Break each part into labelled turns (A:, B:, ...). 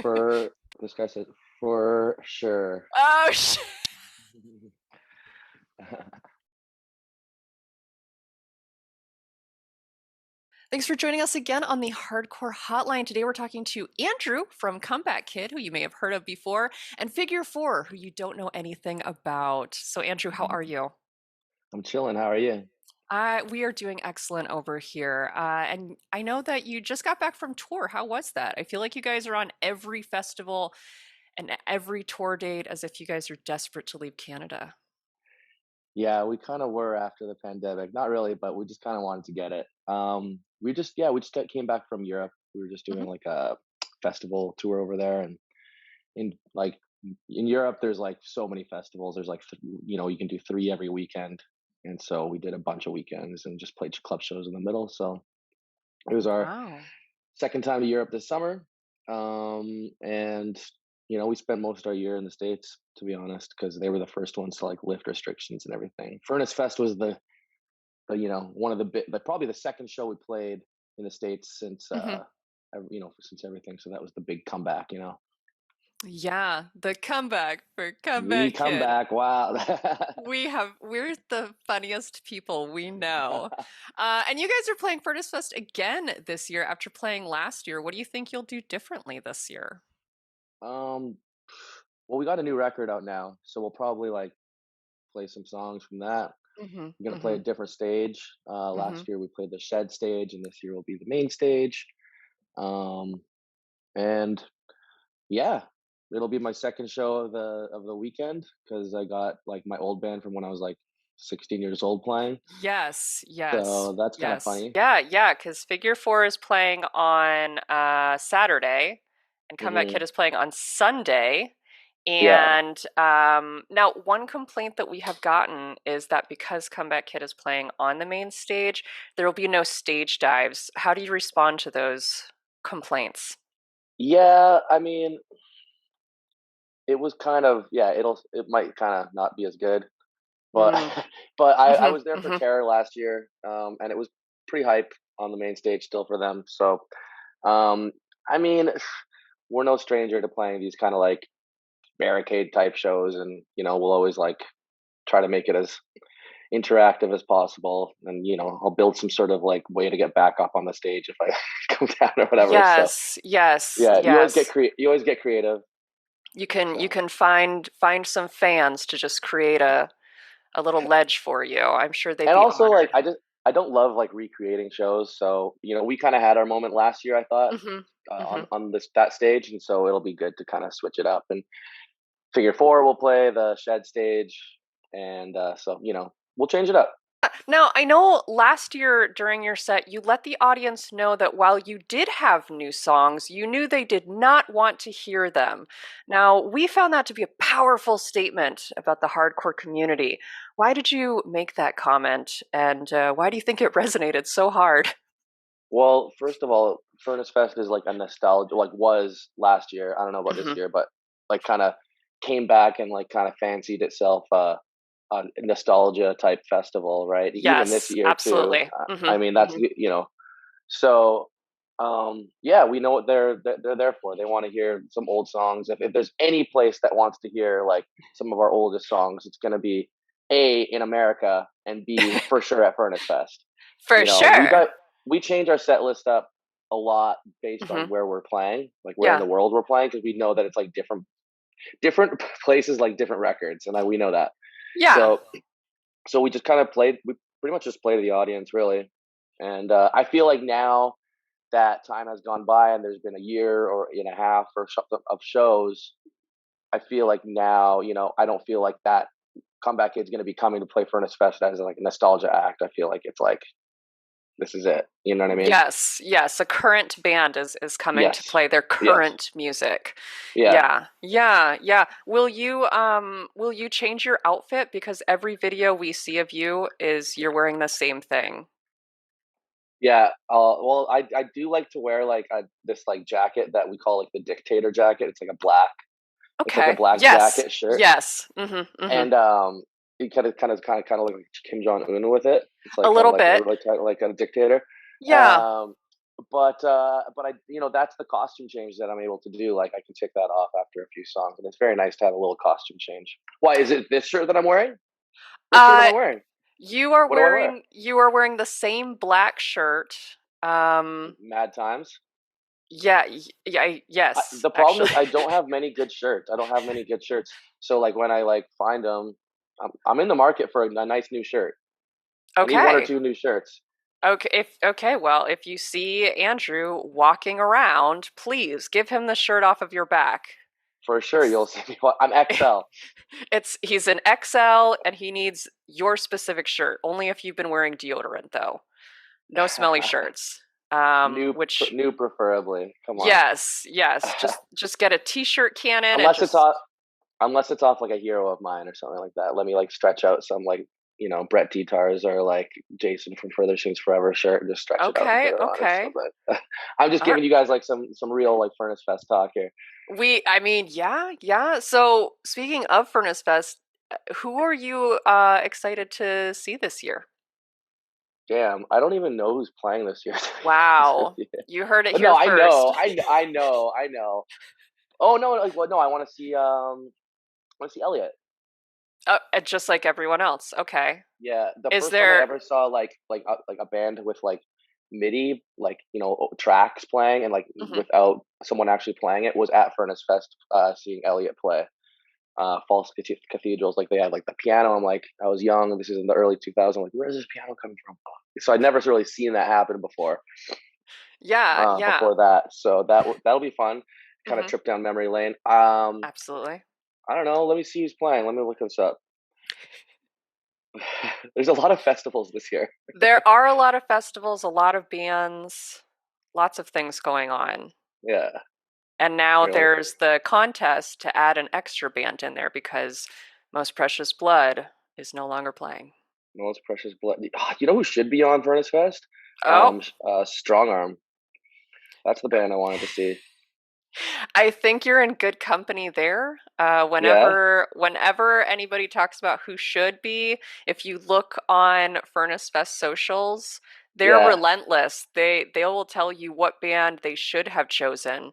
A: For this guy said for sure.
B: Oh, shit. Thanks for joining us again on the Hardcore Hotline. Today we're talking to Andrew from Comeback Kid, who you may have heard of before, and Figure Four, who you don't know anything about. So, Andrew, how are you?
A: I'm chilling. How are you?
B: We are doing excellent over here. And I know that you just got back from tour. How was that? I feel like you guys are on every festival and every tour date as if you guys are desperate to leave Canada.
A: Yeah, we kind of were after the pandemic. Not really, but we just kind of wanted to get it. We just came back from Europe. We were just
B: Hmm.
A: doing like a festival tour over there, and in like in Europe, there's like so many festivals. There's like you can do three every weekend, and so we did a bunch of weekends and just played club shows in the middle. So it was our
B: Wow.
A: second time to Europe this summer. And we spent most of our year in the States, to be honest, because they were the first ones to like lift restrictions and everything. Furnace Fest was one of probably the second show we played in the States since
B: Hmm.
A: since everything. So that was the big comeback.
B: Yeah, the comeback for
A: We
B: Comeback
A: come
B: Kid.
A: back. Wow.
B: We're the funniest people we know. And you guys are playing Furnace Fest again this year after playing last year. What do you think you'll do differently this year?
A: um, well, we got a new record out now, so we'll probably like play some songs from that.
B: Hmm.
A: We're gonna play a
B: Hmm.
A: different stage.
B: Hmm.
A: Last year we played the Shed stage, and this year will be the main stage. Um, and yeah, it'll be my second show of the weekend because I got like my old band from when I was like 16 years old playing.
B: Yes, yes,
A: So that's kind of
B: yes.
A: funny.
B: Yeah, yeah, because Figure Four is playing on Saturday and Comeback Kid
A: Hmm.
B: is playing on Sunday.
A: Yeah,
B: And now, one complaint that we have gotten is that because Comeback Kid is playing on the main stage, there will be no stage dives. How do you respond to those complaints?
A: yeah. I mean, it was kind of yeah. It might kind of not be as good, but
B: Mm.
A: but I
B: Hmm.
A: was there for
B: Hmm.
A: Terror last year, and it was pretty hype on the main stage still for them. So um, I mean, we're no stranger to playing these kind of like barricade type shows, and we'll always like try to make it as interactive as possible, and I'll build some sort of like way to get back up on the stage if I come down or whatever. So
B: Yes, yes,
A: yeah,
B: yes.
A: you always get creative. So
B: You can find some fans to just create a little ledge for you. I'm sure they'd
A: and
B: be
A: also like
B: honored.
A: I don't love like recreating shows, so we kind of had our moment last year, I thought,
B: Hmm.
A: on
B: Hmm.
A: this that stage, and so it'll be good to kind of switch it up. And Figure Four will play the Shed stage, and so we'll change it up.
B: Now, I know last year during your set, you let the audience know that while you did have new songs, you knew they did not want to hear them. Now, we found that to be a powerful statement about the hardcore community. Why did you make that comment, and why do you think it resonated so hard?
A: Well, first of all, Furnace Fest is like a nostalgia, like was last year. I don't know about this
B: Hmm.
A: year, but like kind of came back and like kind of fancied itself a nostalgia type festival, right? Even this
B: Yes,
A: year too.
B: absolutely. Hmm.
A: I mean, that's
B: Hmm.
A: so. Yeah, we know what they're there for. They want to hear some old songs. If there's any place that wants to hear like some of our oldest songs, it's gonna be A in America and B for sure at Furnace Fest.
B: For
A: We
B: sure.
A: got we change our set list up a lot based on
B: Hmm.
A: where we're playing, like where in
B: Yeah.
A: the world we're playing, because we know that it's like different places, like different records, and we know that.
B: Yeah.
A: So we just kind of played. We pretty much just play to the audience, really. And I feel like now that time has gone by and there's been a year or and a half or something of shows, I feel like now, I don't feel like that comeback kid's going to be coming to play Furnace Fest as like a nostalgia act. I feel like it's like this is it. You know what I mean?
B: Yes, yes, a current band is coming to
A: Yes.
B: play their
A: Yes.
B: current music.
A: Yeah.
B: Yeah, yeah, yeah. Will you change your outfit because every video we see of you is you're wearing the same thing?
A: Yeah. Well, I do like to wear like this like jacket that we call like the dictator jacket. It's like a
B: Okay.
A: black
B: Yes.
A: jacket shirt,
B: Yes. Mhm. Mhm.
A: and you kind of look like Kim Jong Un with it. It's
B: A
A: like kind of
B: little
A: like
B: bit.
A: really tight, like a dictator.
B: Yeah.
A: Um, but I, that's the costume change that I'm able to do. Like I can tick that off after a few songs, and it's very nice to have a little costume change. Why is it this shirt that I'm wearing? What shirt am
B: Uh,
A: I wearing?
B: you are
A: What do I wear?
B: wearing the same black shirt. Um,
A: Mad Times.
B: yeah, yeah, yes,
A: The problem
B: actually.
A: is I don't have many good shirts. I don't have many good shirts. So like when I like find them, I'm in the market for a nice new shirt. I need one or
B: Okay.
A: two new shirts
B: Well, if you see Andrew walking around, please give him the shirt off of your back.
A: for sure. You'll
B: It's
A: see me. I'm XL
B: he's an XL and he needs your specific shirt. Only if you've been wearing deodorant though. No smelly shirts. Which
A: new preferably. Come on.
B: yes, yes, just get a t-shirt cannon and
A: unless it's
B: just
A: off, unless it's off like a hero of mine or something like that. Let me like stretch out some like Brett Titars or like Jason from Further Things Forever shirt and just stretch it out and put
B: okay,
A: it on or
B: okay.
A: something. I'm just
B: All
A: giving you guys like some real like Furnace Fest talk here.
B: I mean, yeah, yeah. So, speaking of Furnace Fest, who are you excited to see this year?
A: Damn, I don't even know who's playing this year. To be honest with
B: Wow,
A: you.
B: you heard it
A: But
B: here
A: no, I
B: first.
A: know, I know. Oh no, like well, no, I want to see Elliot.
B: Just like everyone else. Okay.
A: Yeah, the
B: Is
A: first time I
B: there?
A: ever saw like a band with like MIDI, like tracks playing and like
B: Mhm.
A: without someone actually playing it was at Furnace Fest, seeing Elliot play. False cathedrals, like they had like the piano. I'm like, I was young. This is in the early 2000s. I'm like, where's this piano coming from? So I'd never really seen that happen before.
B: Yeah, yeah.
A: Before that, so that'll be fun. Kind of
B: Hmm.
A: trip down memory lane.
B: Absolutely.
A: I don't know. Let me see who's playing. Let me look this up. There's a lot of festivals this year.
B: There are a lot of festivals, a lot of bands, lots of things going on.
A: Yeah,
B: And now
A: you're like
B: there's the contest to add an extra band in there because Most Precious Blood is no longer playing.
A: most precious blood. You know who should be on Furnace Fest?
B: Oh,
A: Strong Arm. That's the band I wanted to see.
B: I think you're in good company there.
A: Yeah,
B: Whenever anybody talks about who should be, if you look on Furnace Fest socials, they're
A: yeah.
B: relentless. They will tell you what band they should have chosen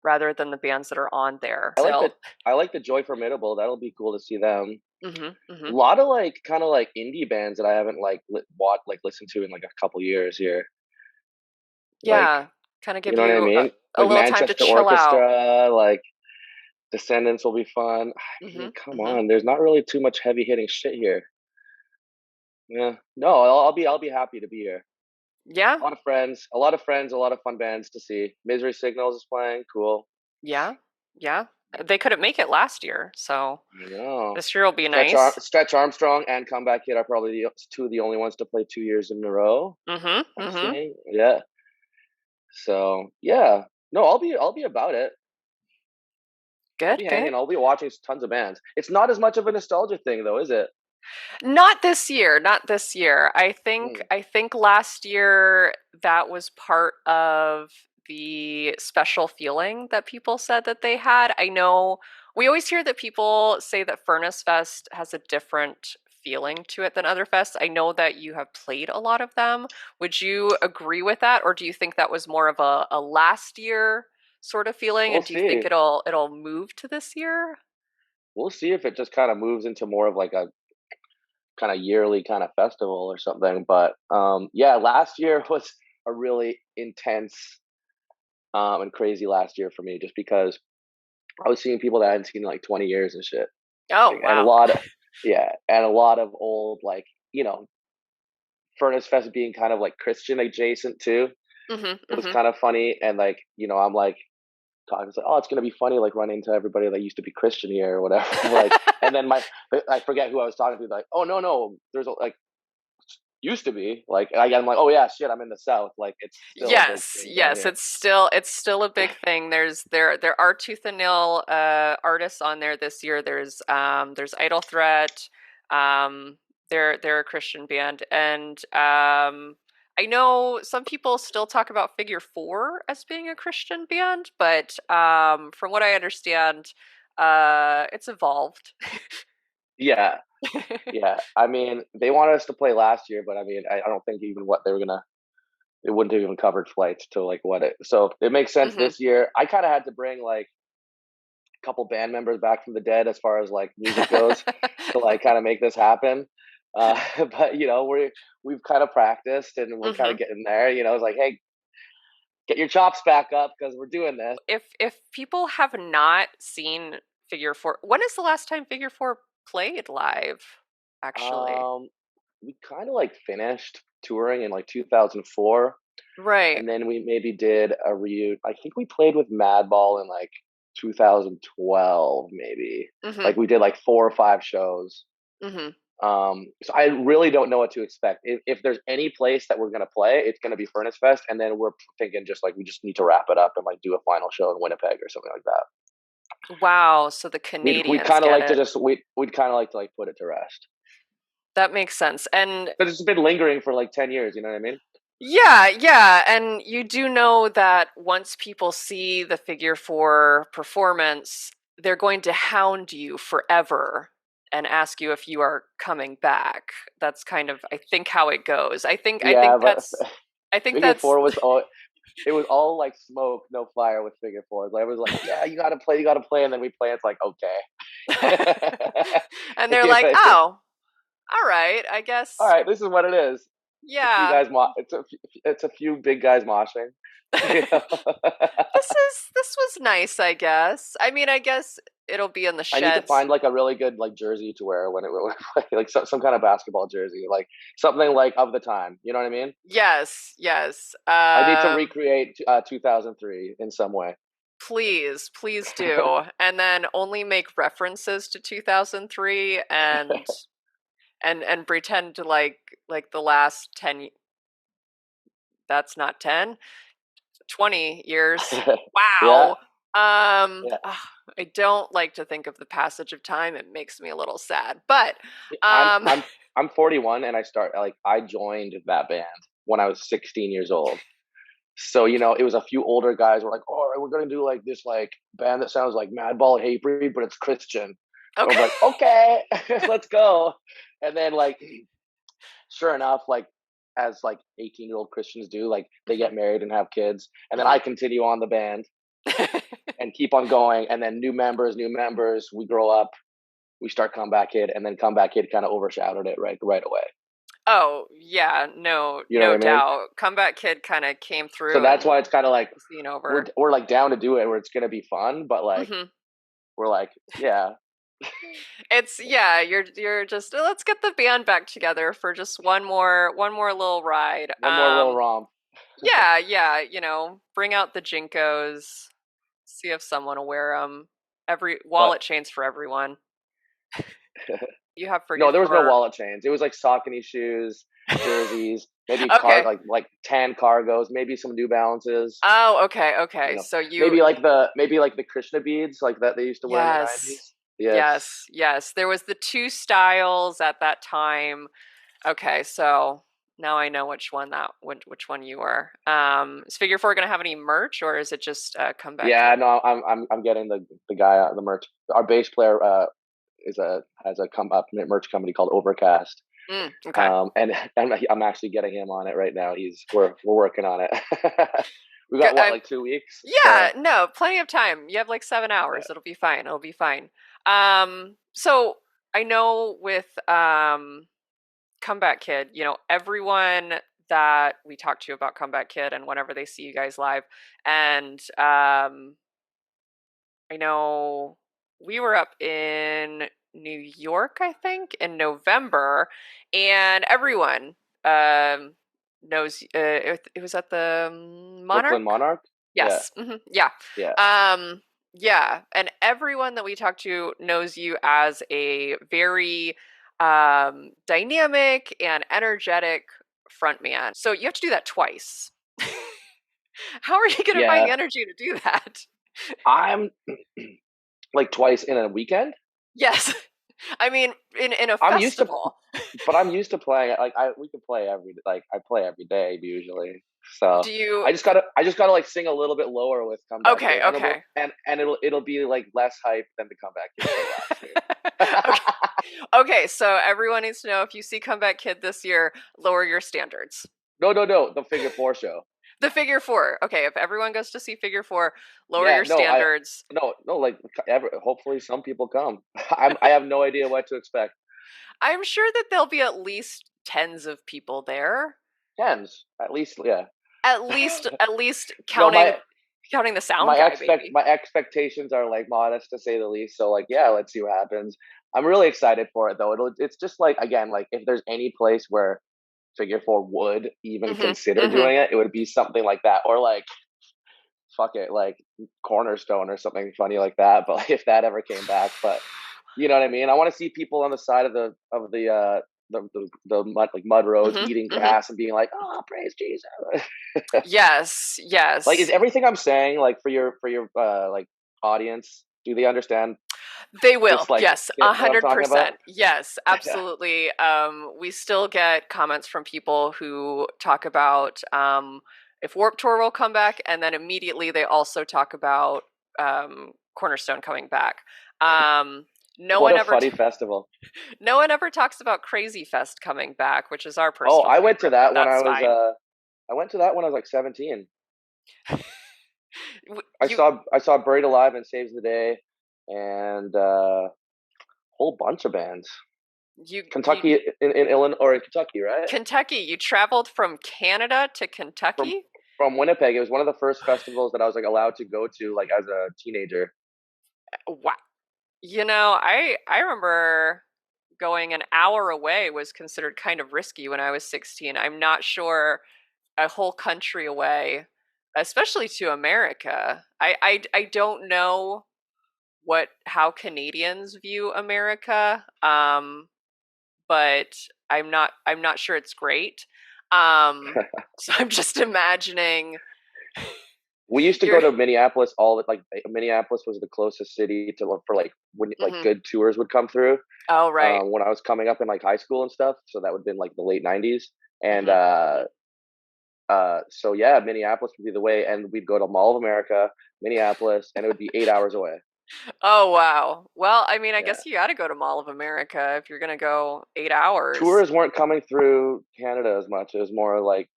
B: rather than the bands that are on there.
A: I like the
B: They'll.
A: I like the Joy Formidable. That'll be cool to see them.
B: Hmm.
A: A
B: Hmm.
A: lot of like kind of like indie bands that I haven't like listened to in like a couple years here. Like,
B: Yeah, kind of
A: you
B: give
A: know what I
B: you
A: mean?
B: a
A: Like
B: little time to
A: Manchester
B: chill out.
A: Orchestra, like Descendants will be fun. I
B: Hmm.
A: mean, come
B: Hmm.
A: on. There's not really too much heavy hitting shit here. Yeah. No, I'll be happy to be here.
B: Yeah,
A: A lot of friends, a lot of fun bands to see. Misery Signals is playing. Cool.
B: yeah, yeah. They couldn't make it last year, so
A: I know.
B: this year will be nice.
A: Stretch Armstrong and Comeback Kid are probably two of the only ones to play 2 years in a row.
B: Hmm.
A: I'm
B: Hmm.
A: seeing. Yeah. So yeah. No, I'll be about it. I'll
B: Good,
A: be
B: good.
A: hanging. I'll be watching tons of bands. It's not as much of a nostalgia thing though, is it?
B: Not this year, not this year.
A: Mm.
B: I think last year that was part of the special feeling that people said that they had. I know we always hear that people say that Furnace Fest has a different feeling to it than other fests. I know that you have played a lot of them. Would you agree with that, or do you think that was more of a last year sort of feeling,
A: We'll
B: and do you think
A: see.
B: it'll move to this year?
A: We'll see if it just kind of moves into more of like a kind of yearly kind of festival or something. But yeah, last year was a really intense and crazy last year for me, just because I was seeing people that I hadn't seen in like 20 years and shit,
B: Oh,
A: like, and a
B: wow.
A: lot of yeah, and a lot of old like Furnace Fest being kind of like Christian adjacent too.
B: Mhm,
A: It was
B: mhm.
A: kind of funny, and like I'm like talking, it's like, oh, it's gonna be funny, like running into everybody that used to be Christian here or whatever. Like, and then I forget who I was talking to. Like, oh no, no, there's like used to be like I'm like, oh yeah, shit, I'm in the South. Like, it's still a big
B: Yes,
A: thing down
B: yes,
A: here.
B: it's still a big thing. There are tooth and nail artists on there this year. There's Idle Threat. Um they're a Christian band, and I know some people still talk about Figure 4 as being a Christian band, but from what I understand, it's evolved.
A: Yeah, yeah. I mean, they wanted us to play last year, but I mean, I don't think even what they were gonna. it wouldn't have even covered flights to like what it. So it makes sense
B: Hmm.
A: this year. I kind of had to bring like a couple band members back from the dead as far as like music goes to like kind of make this happen. But we've kind of practiced and we're kind
B: Hmm.
A: of getting there. It's like, hey, get your chops back up because we're doing this.
B: If people have not seen Figure Four, when is the last time Figure Four played live? Actually,
A: Um, we kind of like finished touring in like 2004,
B: right.
A: and then we maybe did a reunion. I think we played with Madball in like 2012, maybe.
B: Hmm.
A: Like we did like 4 or 5 shows.
B: Hmm.
A: So I really don't know what to expect. If there's any place that we're gonna play, it's gonna be Furnace Fest, and then we're thinking just like we just need to wrap it up and like do a final show in Winnipeg or something like that.
B: Wow, so the
A: We'd
B: Canadians
A: kind of
B: get
A: like to
B: it.
A: just we'd kind of like to like put it to rest
B: That makes sense. And
A: because it's been lingering for like 10 years. You know what I mean?
B: yeah, yeah, and you do know that once people see the Figure Four performance, they're going to hound you forever and ask you if you are coming back. That's kind of, I think, how it goes. I
A: Yeah,
B: think
A: but
B: I think
A: Figure
B: that's
A: Four was all it was all like smoke, no fire with Figure Fours. Like, it was like, yeah, you gotta play, and then we play. It's like, okay.
B: and they're
A: You
B: like,
A: know,
B: "Oh, all right, I
A: all
B: guess
A: right, this is what it is. It's a few
B: yeah.
A: guys. It's a few big guys moshing. You know?
B: This was nice, I guess. I mean, I guess it'll be in the
A: I need to
B: sheds.
A: find like a really good like jersey to wear when like some kind of basketball jersey, like something like of the time. You know what I mean?
B: Yes, yes.
A: I need to recreate 2003 in some way.
B: Please, please do. And then only make references to 2003 and pretend to like the last 10, that's not 10, 20 years.
A: Yeah,
B: Wow.
A: yeah.
B: I don't like to think of the passage of time. It makes me a little sad. But
A: I'm
B: um
A: I'm I'm 41 and I joined that band when I was 16 years old. So, it was a few older guys were like, "Oh, all right, we're gonna do like this like band that sounds like Madball Hatebreed, but it's Christian." I was
B: okay.
A: like, "Okay, let's go." And then like sure enough, like as like 18-year-old Christians do, like they
B: Mhm,
A: get married and have kids. And then I
B: mhm.
A: continue on the band and keep on going. And then new members, we grow up, we start Comeback Kid, and then Comeback Kid kind of overshadowed it right away.
B: Oh, yeah, no,
A: You know what
B: no
A: I mean?
B: doubt. Comeback Kid kind of came
A: So
B: through
A: that's
B: and
A: why it's kind of like
B: the scene over.
A: we're like down to do it where it's gonna be fun, but like
B: Mhm.
A: we're like, yeah,
B: It's yeah, you're just let's get the band back together for just one more little ride.
A: one more little romp.
B: Yeah, yeah, bring out the Jinkos, see if someone will wear them. Every
A: But
B: wallet chains for everyone. You have
A: no,
B: Figure
A: there was no
B: Four.
A: wallet chains. It was like Saucony shoes, jerseys, maybe
B: Okay.
A: like tan cargos, maybe some New Balances.
B: Oh, okay,
A: You
B: okay.
A: know,
B: So you
A: maybe like the Krishna beads like that they used to wear in the
B: yes.
A: 90s. Yes.
B: Yes, yes. There was the two styles at that time. Okay, so now I know which one you were. Is Figure Four gonna have any merch or is it just Comeback
A: Yeah,
B: Kid?
A: no, I'm getting the guy the merch. Our bass player has a come up merch company called Overcast.
B: Okay.
A: And I'm actually getting him on it right now. We're working on it. We
B: Good.
A: got what, like 2 weeks?
B: Yeah,
A: So
B: no, plenty of time. You have like 7 hours.
A: yeah.
B: It'll be fine. It'll be fine. So I know with Comeback Kid, everyone that we talk to about Comeback Kid and whenever they see you guys live, and I know we were up in New York, I think, in November, and everyone um, knows it was at the
A: Brooklyn
B: Monarch.
A: Monarch. Yeah,
B: Yes. Yeah.
A: yeah,
B: Yeah. And everyone that we talk to knows you as a very dynamic and energetic frontman. So you have to do that twice. How are you going to find
A: yeah.
B: the energy to do that?
A: I'm like twice in a weekend.
B: Yes. I mean, in a
A: I'm used to,
B: festival.
A: but I'm used to playing. Like we can play I play every day usually. So
B: Do you
A: I just gotta like sing a little bit lower with Comeback
B: Okay,
A: Kid, and
B: okay.
A: it'll be like less hype than the Comeback Kid show last
B: Okay.
A: year.
B: Okay, so everyone needs to know if you see Comeback Kid this year, lower your standards.
A: No, the Figure Four show.
B: The Figure Four. Okay, if everyone goes to see Figure Four, lower
A: Yeah,
B: your standards.
A: no, like hopefully some people come. I have no idea what to expect.
B: I'm sure that there'll be at least tens of people there.
A: Tens, at least, yeah.
B: At least
A: No,
B: counting the sound guy, maybe.
A: my expectations are like modest to say the least. So like, yeah, let's see what happens. I'm really excited for it though. It's just like again, like if there's any place where Figure Four would even
B: Hmm.
A: consider
B: Hmm.
A: doing it, it would be something like that, or like fuck it, like Cornerstone or something funny like that. But like, if that ever came back, but you know what I mean. I want to see people on the side of the mud roads
B: Hmm.
A: eating
B: Hmm.
A: grass and being like, "Oh, praise Jesus."
B: Yes,
A: Like, is
B: yes.
A: everything I'm saying like for your like audience? Do they understand
B: They will.
A: this like
B: Yes,
A: bit
B: a
A: that I'm
B: hundred
A: talking about?
B: percent. Yes, absolutely. We still get comments from people who talk about if Warp Tour will come back, and then immediately they also talk about Cornerstone coming back. Um, no
A: What
B: one
A: a
B: ever,
A: funny festival!
B: no one ever talks about Crazy Fest coming back, which is our
A: Oh,
B: personal favorite. But that's fine.
A: I went to that when I was like 17.
B: You,
A: I saw Buried Alive and Saves the Day, and whole bunch of bands.
B: you,
A: Kentucky in Illinois or in Kentucky, right?
B: Kentucky. You traveled from Canada to
A: From
B: Kentucky.
A: Winnipeg. It was one of the first festivals that I was like allowed to go to like as a teenager.
B: Wow. I remember going an hour away was considered kind of risky when I was 16. I'm not sure a whole country away, especially to America. I don't know what how Canadians view America, but I'm not sure it's great. So I'm just imagining
A: We used to go
B: you're.
A: to Minneapolis Minneapolis was the closest city to look for like when like
B: Mhm.
A: good tours would come through
B: Oh, right.
A: when I was coming up in like high school and stuff. So that would have been like the late '90s, and
B: Hmm. Hmm.
A: so yeah, Minneapolis would be the way, and we'd go to Mall of America, Minneapolis, and it would be 8 hours away.
B: Oh, wow. Well, I mean, I
A: Yeah,
B: guess you got to go to Mall of America if you're going to go 8 hours.
A: tours weren't coming through Canada as much. It was more like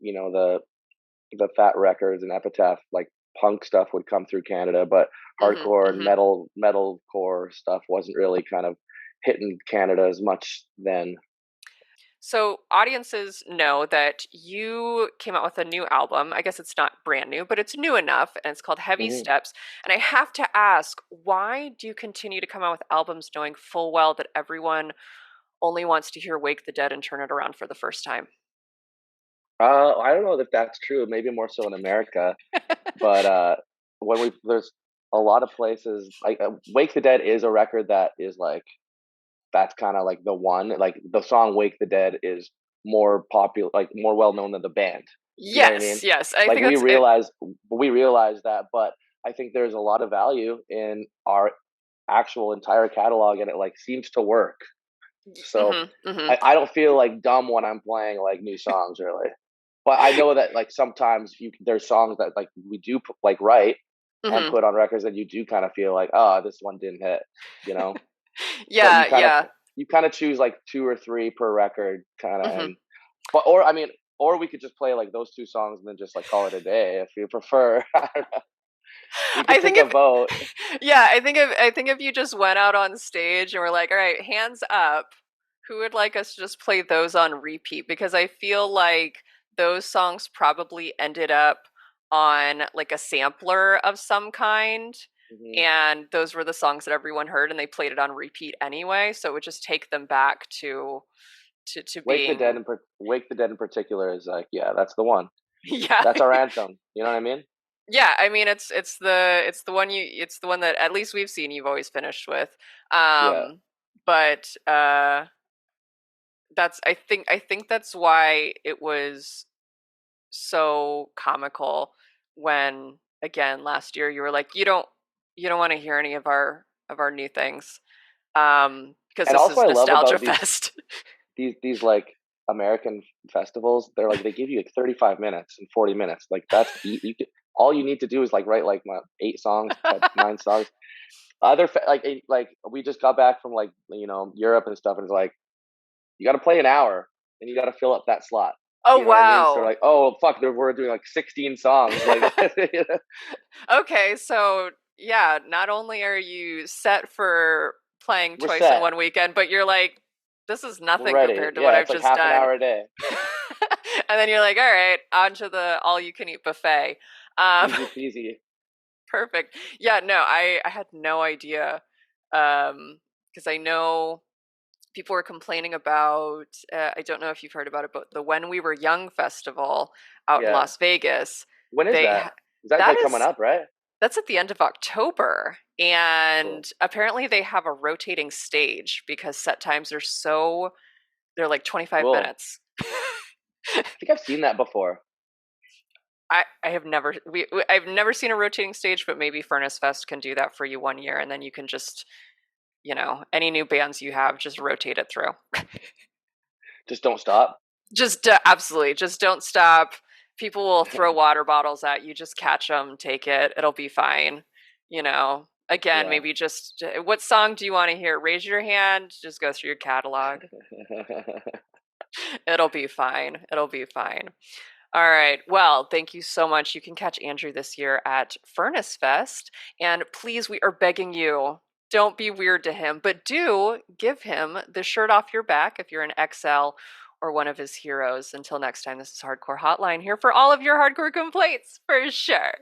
A: you know the Fat Records and Epitaph like punk stuff would come through Canada, but
B: Hmm.
A: hardcore and
B: Hmm.
A: metalcore stuff wasn't really kind of hitting Canada as much then.
B: So, audiences know that you came out with a new album. I guess it's not brand new, but it's new enough, and it's called Heavy
A: Hmm.
B: Steps. And I have to ask, why do you continue to come out with albums knowing full well that everyone only wants to hear Wake the Dead and Turn It Around for the first time?
A: I don't know if that's true. Maybe more so in America, but when we there's a lot of places like Wake the Dead is a record that is like that's kind of like the one. Like the song "Wake the Dead" is more popular, like more well known than the band. You know what I mean?
B: Yes, yes. I
A: Like
B: think that's it.
A: we realize that, but I think there's a lot of value in our actual entire catalog, and it like seems to work. So
B: Hmm. Hmm.
A: I don't feel like dumb when I'm playing like new songs really. But I know that like sometimes there's songs that like we do like write and
B: Hmm.
A: put on records and you do kind of feel like, oh, this one didn't hit, you know. But
B: Yeah, yeah.
A: you kind of choose like two or three per record, kind of,
B: Hmm.
A: and but or I mean, or we could just play like those two songs and then just like call it a day if you prefer. We could
B: I
A: take
B: think
A: a
B: if
A: vote.
B: yeah, I think if you just went out on stage and were like, "All right, hands up, who would like us to just play those on repeat?" Because I feel like those songs probably ended up on like a sampler of some kind,
A: Hmm.
B: and those were the songs that everyone heard and they played it on repeat anyway, so it would just take them back to being.
A: Wake the Dead in particular is like, yeah, that's the one.
B: Yeah.
A: That's our anthem. You know what I mean?
B: Yeah, I mean it's the one that at least we've seen you've always finished with.
A: Yeah.
B: But that's I think that's why it was so comical when again last year you were like you don't want to hear any of our new things because
A: And
B: this
A: also,
B: is
A: I love
B: nostalgia
A: about
B: fest.
A: these like American festivals. They're like they give you like 35 minutes and 40 minutes. Like you could, all you need to do is like write like 8 songs, 9 songs. Like we just got back from like Europe and stuff, and it's like you got to play an hour and you got to fill up that slot.
B: Oh,
A: You know what I mean? So
B: wow.
A: like, oh fuck, we're doing like 16 songs. Like,
B: Okay, so yeah, not only are you set for playing
A: we're
B: twice in
A: set.
B: one weekend, but you're like, this is
A: We're
B: nothing
A: ready.
B: compared to what
A: Yeah,
B: I've
A: it's like
B: just
A: half an
B: done.
A: hour a day.
B: And then you're like, all right, on to the all you can eat buffet. Um,
A: Easy peasy.
B: Perfect. Yeah, no, I had no idea. Because I know people were complaining about, I don't know if you've heard about it, but the When We Were Young festival out in
A: Yeah.
B: Las Vegas.
A: When is
B: They
A: that?
B: ha-
A: Is that
B: that
A: like coming
B: is
A: up, right?
B: that's at the end of October,
A: Cool.
B: and apparently they have a rotating stage because set times are so they're like 25
A: Cool.
B: minutes.
A: I think I've seen that before.
B: I have never I've never seen a rotating stage, but maybe Furnace Fest can do that for you one year, and then you can just any new bands you have, just rotate it through.
A: Just don't stop.
B: Just absolutely, just don't stop. People will throw water bottles at you. Just catch them, take it. It'll be fine. Again,
A: Yeah.
B: maybe just what song do you want to hear? Raise your hand. Just go through your catalog. It'll be fine. It'll be fine. All right. Well, thank you so much. You can catch Andrew this year at Furnace Fest. And please, we are begging you, don't be weird to him, but do give him the shirt off your back if you're an XL or one of his heroes. Until next time, this is Hardcore Hotline here for all of your hardcore complaints, for sure.